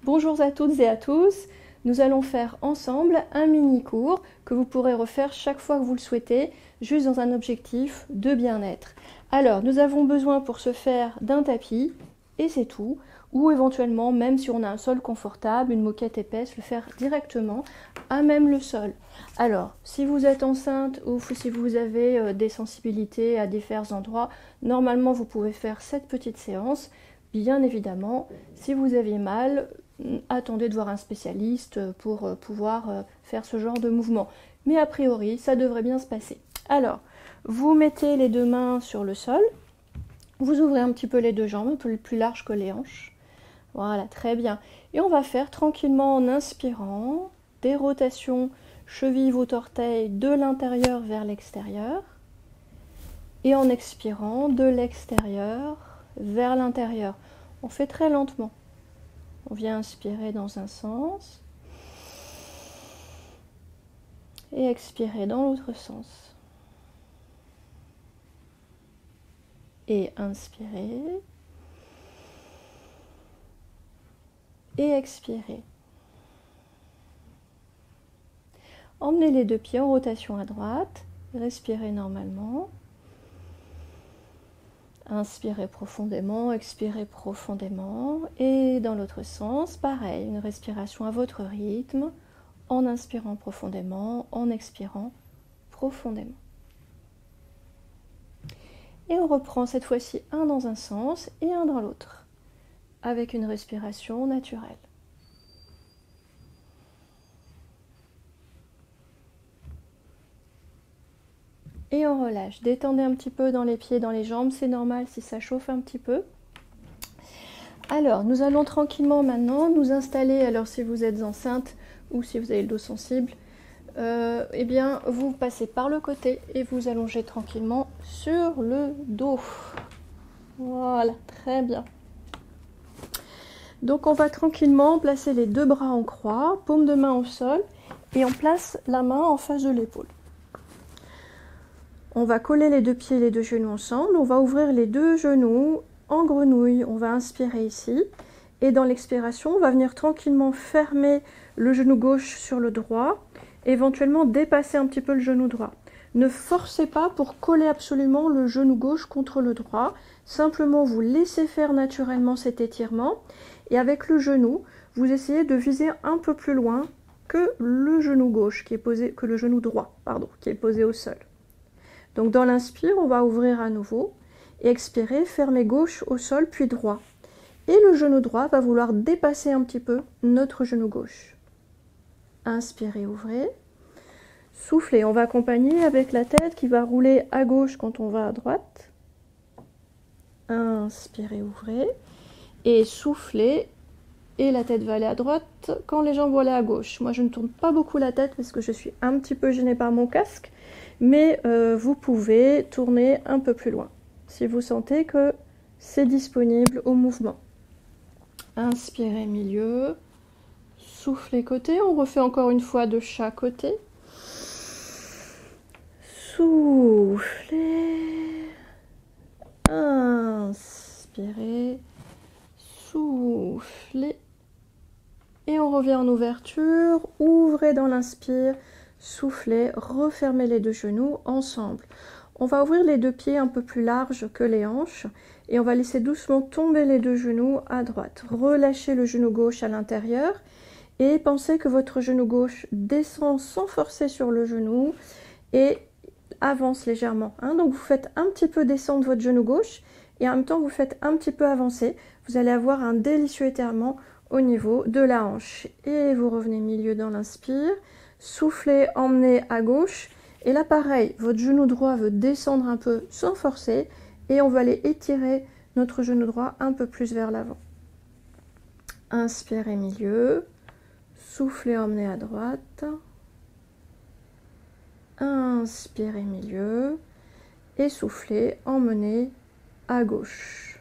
Bonjour à toutes et à tous, nous allons faire ensemble un mini cours que vous pourrez refaire chaque fois que vous le souhaitez, juste dans un objectif de bien-être. Alors, nous avons besoin pour ce faire d'un tapis, et c'est tout, ou éventuellement, même si on a un sol confortable, une moquette épaisse, le faire directement à même le sol. Alors, si vous êtes enceinte ou si vous avez des sensibilités à divers endroits, normalement vous pouvez faire cette petite séance. Bien évidemment, si vous avez mal, attendez de voir un spécialiste pour pouvoir faire ce genre de mouvement. Mais a priori, ça devrait bien se passer. Alors, vous mettez les deux mains sur le sol, vous ouvrez un petit peu les deux jambes, un peu plus large que les hanches. Voilà, très bien. Et on va faire tranquillement en inspirant des rotations cheville, voûte, orteil de l'intérieur vers l'extérieur. Et en expirant de l'extérieur vers l'intérieur. On fait très lentement. On vient inspirer dans un sens et expirer dans l'autre sens. Et inspirer et expirer. Emmenez les deux pieds en rotation à droite, respirez normalement. Inspirez profondément, expirez profondément. Et dans l'autre sens, pareil, une respiration à votre rythme, en inspirant profondément, en expirant profondément. Et on reprend cette fois-ci un dans un sens et un dans l'autre, avec une respiration naturelle. Et on relâche. Détendez un petit peu dans les pieds, dans les jambes. C'est normal si ça chauffe un petit peu. Alors, nous allons tranquillement maintenant nous installer. Alors, si vous êtes enceinte ou si vous avez le dos sensible, eh bien, vous passez par le côté et vous allongez tranquillement sur le dos. Voilà, très bien. Donc, on va tranquillement placer les deux bras en croix, paume de main au sol, et on place la main en face de l'épaule. On va coller les deux pieds et les deux genoux ensemble. On va ouvrir les deux genoux en grenouille. On va inspirer ici. Et dans l'expiration, on va venir tranquillement fermer le genou gauche sur le droit. Éventuellement dépasser un petit peu le genou droit. Ne forcez pas pour coller absolument le genou gauche contre le droit. Simplement, vous laissez faire naturellement cet étirement. Et avec le genou, vous essayez de viser un peu plus loin que le genou gauche qui est posé, que le genou droit, pardon, qui est posé au sol. Donc dans l'inspire, on va ouvrir à nouveau et expirer, fermer gauche au sol puis droit. Et le genou droit va vouloir dépasser un petit peu notre genou gauche. Inspirez, ouvrez. Soufflez, on va accompagner avec la tête qui va rouler à gauche quand on va à droite. Inspirez, ouvrez. Et soufflez. Et la tête va aller à droite quand les jambes vont aller à gauche. Moi, je ne tourne pas beaucoup la tête parce que je suis un petit peu gênée par mon casque. Mais vous pouvez tourner un peu plus loin si vous sentez que c'est disponible au mouvement. Inspirez milieu, soufflez côté, on refait encore une fois de chaque côté. Soufflez, inspirez, soufflez. Et on revient en ouverture, ouvrez dans l'inspire. Soufflez, refermez les deux genoux ensemble. On va ouvrir les deux pieds un peu plus larges que les hanches et on va laisser doucement tomber les deux genoux à droite. Relâchez le genou gauche à l'intérieur et pensez que votre genou gauche descend sans forcer sur le genou et avance légèrement. Donc vous faites un petit peu descendre votre genou gauche et en même temps vous faites un petit peu avancer. Vous allez avoir un délicieux étirement au niveau de la hanche. Et vous revenez milieu dans l'inspire. Soufflez, emmenez à gauche. Et là, pareil, votre genou droit veut descendre un peu sans forcer. Et on va aller étirer notre genou droit un peu plus vers l'avant. Inspirez milieu. Soufflez, emmenez à droite. Inspirez milieu. Et soufflez, emmenez à gauche.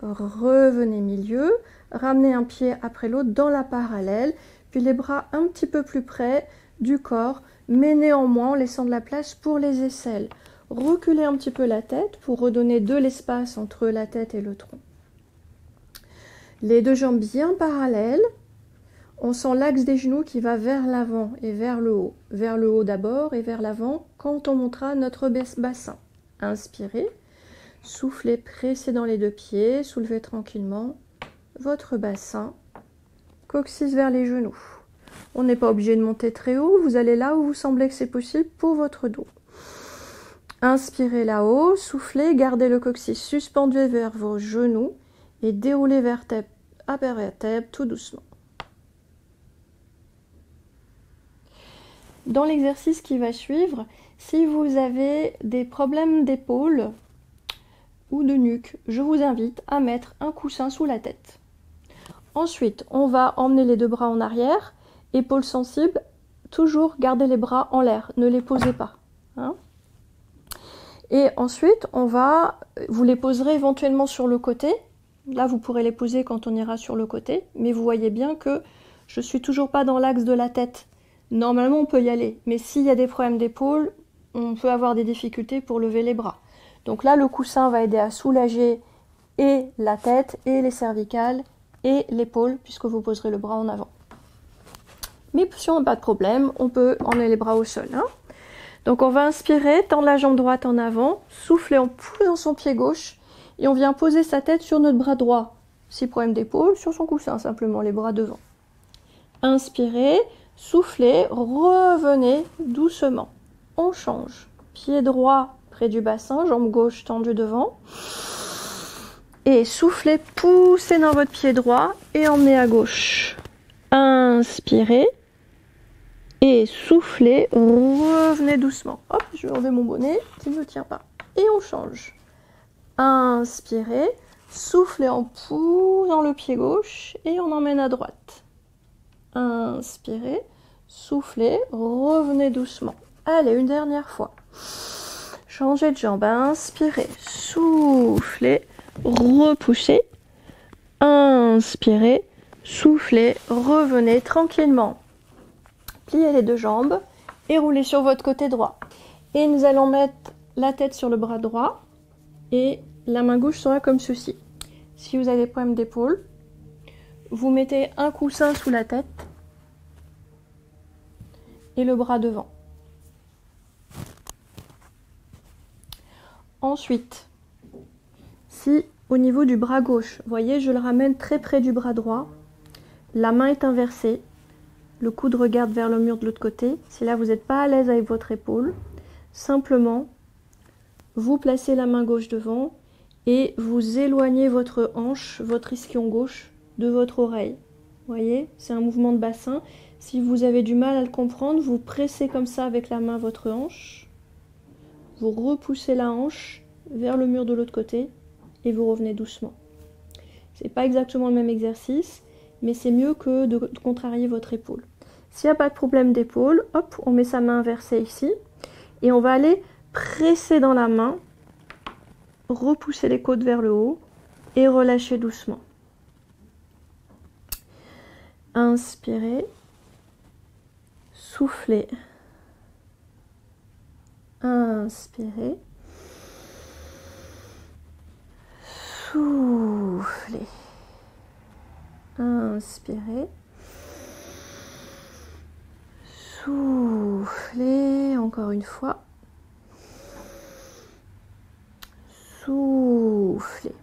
Revenez milieu. Ramenez un pied après l'autre dans la parallèle. Puis les bras un petit peu plus près du corps, mais néanmoins en laissant de la place pour les aisselles. Reculez un petit peu la tête pour redonner de l'espace entre la tête et le tronc. Les deux jambes bien parallèles, On sent l'axe des genoux qui va vers l'avant et vers le haut. Vers le haut d'abord et vers l'avant quand on montera notre bassin. Inspirez, soufflez, pressez dans les deux pieds, soulevez tranquillement votre bassin, coccyx vers les genoux. On n'est pas obligé de monter très haut, vous allez là où vous semblez que c'est possible pour votre dos. Inspirez là-haut, soufflez, gardez le coccyx suspendu vers vos genoux et déroulez vertèbre après vertèbre tout doucement. Dans l'exercice qui va suivre, si vous avez des problèmes d'épaule ou de nuque, je vous invite à mettre un coussin sous la tête. Ensuite, on va emmener les deux bras en arrière, épaules sensibles, toujours gardez les bras en l'air, ne les posez pas. Hein. Et ensuite, vous les poserez éventuellement sur le côté. Là, vous pourrez les poser quand on ira sur le côté, mais vous voyez bien que je ne suis toujours pas dans l'axe de la tête. Normalement, on peut y aller, mais s'il y a des problèmes d'épaule, on peut avoir des difficultés pour lever les bras. Donc là, le coussin va aider à soulager et la tête, et les cervicales, et l'épaule, puisque vous poserez le bras en avant. Mais si on n'a pas de problème, on peut emmener les bras au sol. Hein. Donc on va inspirer, tendre la jambe droite en avant, souffler en poussant son pied gauche, et on vient poser sa tête sur notre bras droit. Si problème d'épaule, sur son coussin, simplement, les bras devant. Inspirez. Soufflez, revenez doucement. On change. Pied droit près du bassin, jambe gauche tendue devant. Et soufflez, poussez dans votre pied droit et emmenez à gauche. Inspirez. Et soufflez, revenez doucement. Hop, je vais enlever mon bonnet qui ne tient pas. Et on change. Inspirez. Soufflez en poussant le pied gauche et on emmène à droite. Inspirez, soufflez, revenez doucement. Allez, une dernière fois. Changez de jambe, inspirez, soufflez, repoussez. Inspirez, soufflez, revenez tranquillement. Pliez les deux jambes et roulez sur votre côté droit. Et nous allons mettre la tête sur le bras droit et la main gauche sera comme ceci. Si vous avez des problèmes d'épaule, vous mettez un coussin sous la tête et le bras devant. Ensuite, si au niveau du bras gauche, vous voyez, je le ramène très près du bras droit, la main est inversée, le coude regarde vers le mur de l'autre côté. Si là vous n'êtes pas à l'aise avec votre épaule, simplement, vous placez la main gauche devant et vous éloignez votre hanche, votre ischion gauche de votre oreille. Vous voyez, c'est un mouvement de bassin. Si vous avez du mal à le comprendre, vous pressez comme ça avec la main votre hanche. Vous repoussez la hanche vers le mur de l'autre côté et vous revenez doucement. C'est pas exactement le même exercice, mais c'est mieux que de contrarier votre épaule. S'il n'y a pas de problème d'épaule, hop, on met sa main inversée ici et on va aller presser dans la main, repousser les côtes vers le haut et relâcher doucement. Inspirez, soufflez, inspirez, soufflez, inspirez, soufflez, encore une fois, soufflez.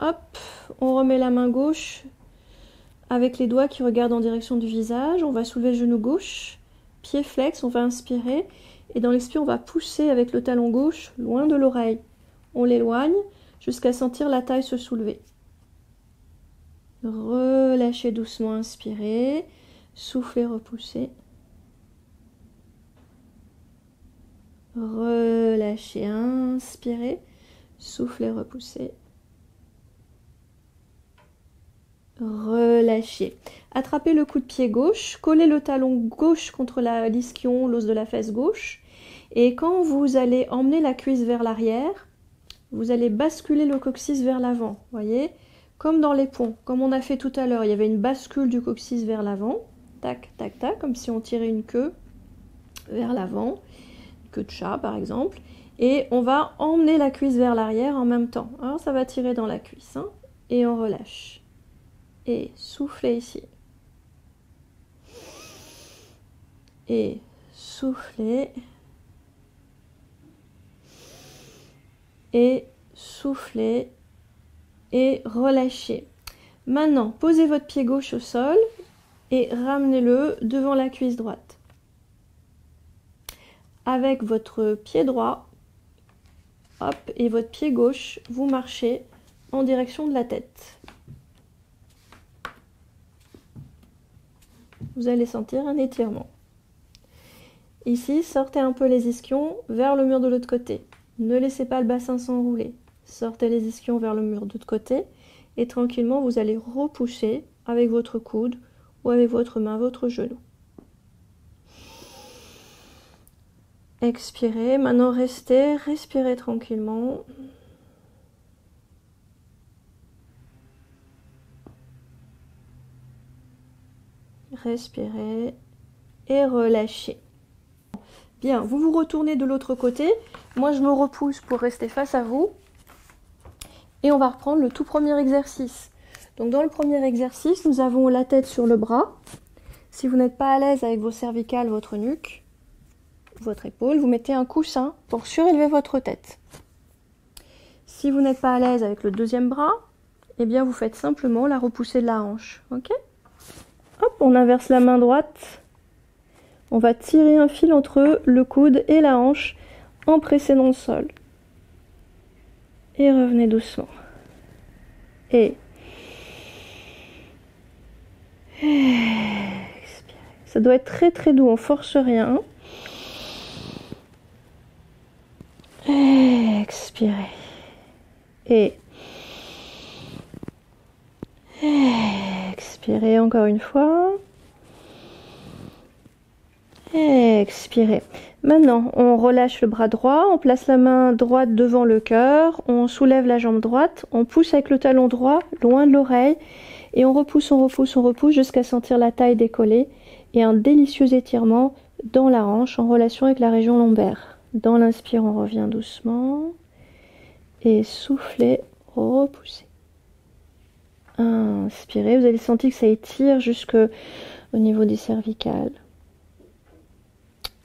Hop, on remet la main gauche avec les doigts qui regardent en direction du visage. On va soulever le genou gauche, pied flex, on va inspirer. Et dans l'expire, on va pousser avec le talon gauche loin de l'oreille. On l'éloigne jusqu'à sentir la taille se soulever. Relâchez doucement, inspirez. Soufflez, repoussez. Relâchez, inspirez. Soufflez, repoussez. Relâchez. Attrapez le coup de pied gauche, collez le talon gauche contre l'ischion, l'os de la fesse gauche. Et quand vous allez emmener la cuisse vers l'arrière, vous allez basculer le coccyx vers l'avant. Voyez, comme dans les ponts, comme on a fait tout à l'heure, il y avait une bascule du coccyx vers l'avant. Tac, tac, tac, comme si on tirait une queue vers l'avant, queue de chat par exemple. Et on va emmener la cuisse vers l'arrière en même temps. Alors ça va tirer dans la cuisse, hein, et on relâche. Et soufflez ici. et soufflez. Et soufflez et relâchez. Maintenant, posez votre pied gauche au sol et ramenez-le devant la cuisse droite. Avec votre pied droit, hop, et votre pied gauche, vous marchez en direction de la tête. Vous allez sentir un étirement. Ici, sortez un peu les ischions vers le mur de l'autre côté. Ne laissez pas le bassin s'enrouler. Sortez les ischions vers le mur de l'autre côté et tranquillement, vous allez repousser avec votre coude ou avec votre main, votre genou. Expirez. Maintenant, respirez tranquillement. Respirez et relâchez. Bien, vous vous retournez de l'autre côté. Moi, je me repousse pour rester face à vous. Et on va reprendre le tout premier exercice. Donc, dans le premier exercice, nous avons la tête sur le bras. Si vous n'êtes pas à l'aise avec vos cervicales, votre nuque, votre épaule, vous mettez un coussin pour surélever votre tête. Si vous n'êtes pas à l'aise avec le deuxième bras, eh bien, vous faites simplement la repoussée de la hanche. Ok ? Hop, on inverse la main droite. On va tirer un fil entre le coude et la hanche en pressant dans le sol. Et revenez doucement. Et expirez. Ça doit être très très doux, on force rien. Expirez. Et expirez encore une fois. Expirez. Maintenant, on relâche le bras droit, on place la main droite devant le cœur, on soulève la jambe droite, on pousse avec le talon droit loin de l'oreille et on repousse jusqu'à sentir la taille décoller et un délicieux étirement dans la hanche en relation avec la région lombaire. Dans l'inspire, on revient doucement et soufflez, repoussez. Inspirez, vous avez senti que ça étire jusqu'au niveau des cervicales.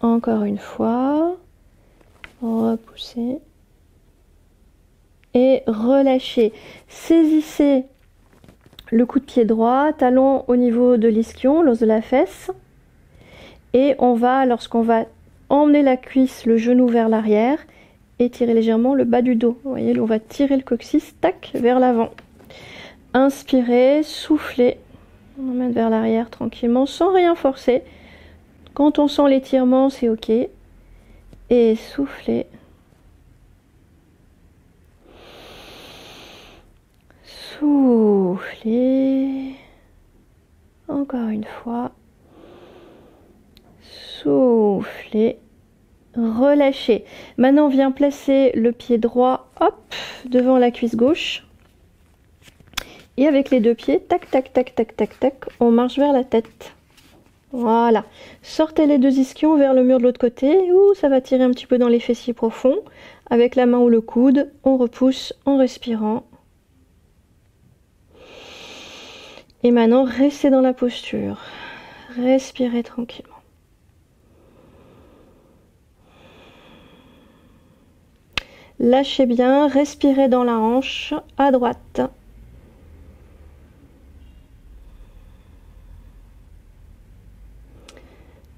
Encore une fois, repoussez et relâchez. Saisissez le coup de pied droit, talon au niveau de l'ischion, l'os de la fesse. Et on va, lorsqu'on va emmener la cuisse, le genou vers l'arrière, étirer légèrement le bas du dos. Vous voyez, on va tirer le coccyx, tac, vers l'avant. Inspirez, soufflez, on emmène vers l'arrière tranquillement, sans rien forcer. Quand on sent l'étirement, c'est ok. Et soufflez. Soufflez. Encore une fois. Soufflez. Relâchez. Maintenant, on vient placer le pied droit, hop, devant la cuisse gauche. Et avec les deux pieds, tac, tac, tac, tac, tac, tac, on marche vers la tête. Voilà. Sortez les deux ischions vers le mur de l'autre côté. Ouh, ça va tirer un petit peu dans les fessiers profonds. Avec la main ou le coude, on repousse en respirant. Et maintenant, restez dans la posture. Respirez tranquillement. Lâchez bien, respirez dans la hanche, à droite.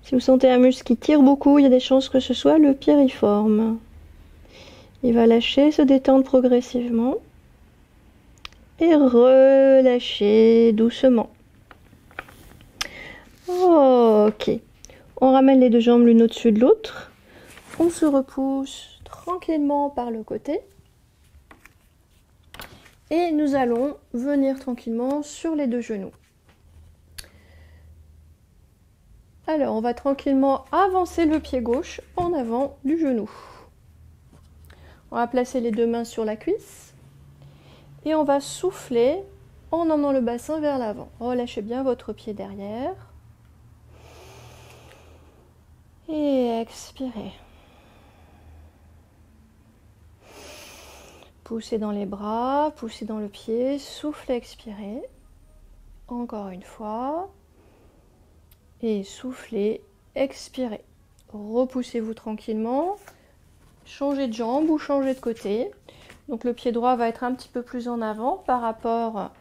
Si vous sentez un muscle qui tire beaucoup, il y a des chances que ce soit le piriforme. Il va lâcher, se détendre progressivement. Et relâcher doucement. Ok. On ramène les deux jambes l'une au-dessus de l'autre. On se repousse tranquillement par le côté. Et nous allons venir tranquillement sur les deux genoux. Alors, on va tranquillement avancer le pied gauche en avant du genou. On va placer les deux mains sur la cuisse. Et on va souffler en emmenant le bassin vers l'avant. Relâchez bien votre pied derrière. Et expirez. Poussez dans les bras, poussez dans le pied, soufflez, expirez. Encore une fois. Et soufflez expirez. Repoussez-vous tranquillement. Changez de jambe ou changez de côté. Donc le pied droit va être un petit peu plus en avant par rapport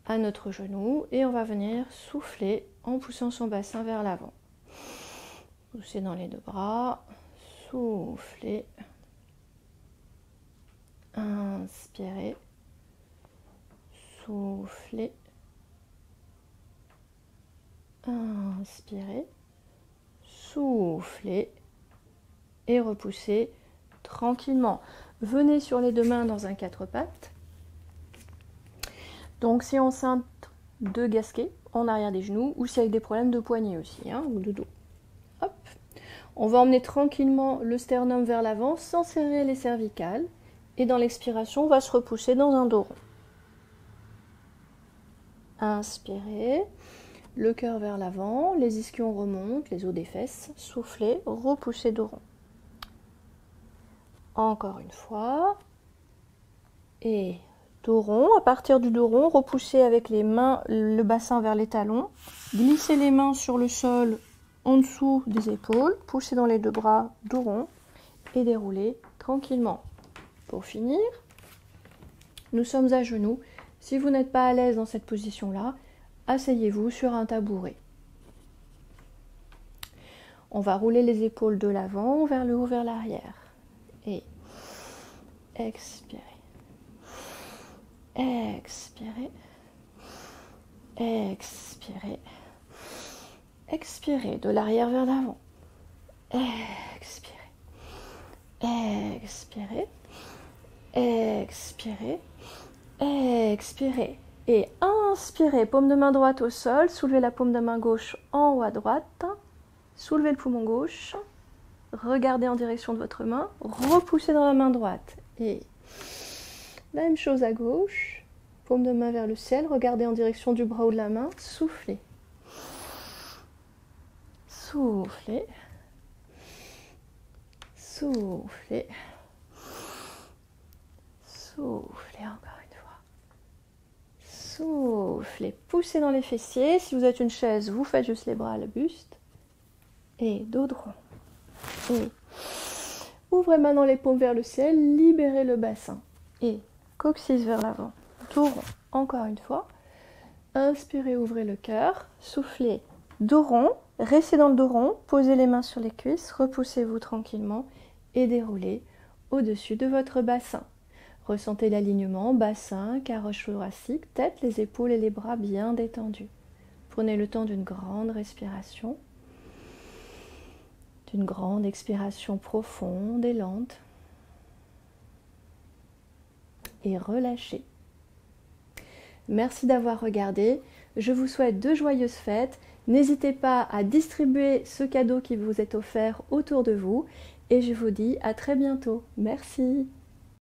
à notre genou. Et on va venir souffler en poussant son bassin vers l'avant. Poussez dans les deux bras. Soufflez. Inspirez. Soufflez. Inspirez. Soufflez. Et repoussez tranquillement. Venez sur les deux mains dans un quatre pattes. Donc si on cintre de gasquet en arrière des genoux ou si avec des problèmes de poignet aussi, hein, ou de dos. Hop. On va emmener tranquillement le sternum vers l'avant sans serrer les cervicales. Et dans l'expiration, on va se repousser dans un dos rond. Inspirez. Le cœur vers l'avant, les ischions remontent, les os des fesses. Soufflez, repoussez dos rond. Encore une fois. Et dos rond. À partir du dos rond, repoussez avec les mains le bassin vers les talons. Glissez les mains sur le sol en dessous des épaules. Poussez dans les deux bras, dos rond. Et déroulez tranquillement. Pour finir, nous sommes à genoux. Si vous n'êtes pas à l'aise dans cette position-là, asseyez-vous sur un tabouret. On va rouler les épaules de l'avant vers le haut, vers l'arrière. Et expirez. Expirez. Expirez. Expirez de l'arrière vers l'avant. Expirez. Expirez. Expirez. Expirez. Et inspirez, paume de main droite au sol, soulevez la paume de main gauche en haut à droite, soulevez le poumon gauche, regardez en direction de votre main, repoussez dans la main droite. Et même chose à gauche, paume de main vers le ciel, regardez en direction du bras ou de la main, soufflez. Soufflez. Soufflez. Soufflez encore. Soufflez, poussez dans les fessiers. Si vous êtes une chaise, vous faites juste les bras à le buste. Et dos droit. Et ouvrez maintenant les paumes vers le ciel, libérez le bassin. Et coccyx vers l'avant. Dos rond, encore une fois. Inspirez, ouvrez le cœur. Soufflez, dos rond. Restez dans le dos rond. Posez les mains sur les cuisses. Repoussez-vous tranquillement. Et déroulez au-dessus de votre bassin. Ressentez l'alignement, bassin, caroche thoracique, tête, les épaules et les bras bien détendus. Prenez le temps d'une grande respiration, d'une grande expiration profonde et lente. Et relâchez. Merci d'avoir regardé. Je vous souhaite de joyeuses fêtes. N'hésitez pas à distribuer ce cadeau qui vous est offert autour de vous. Et je vous dis à très bientôt. Merci.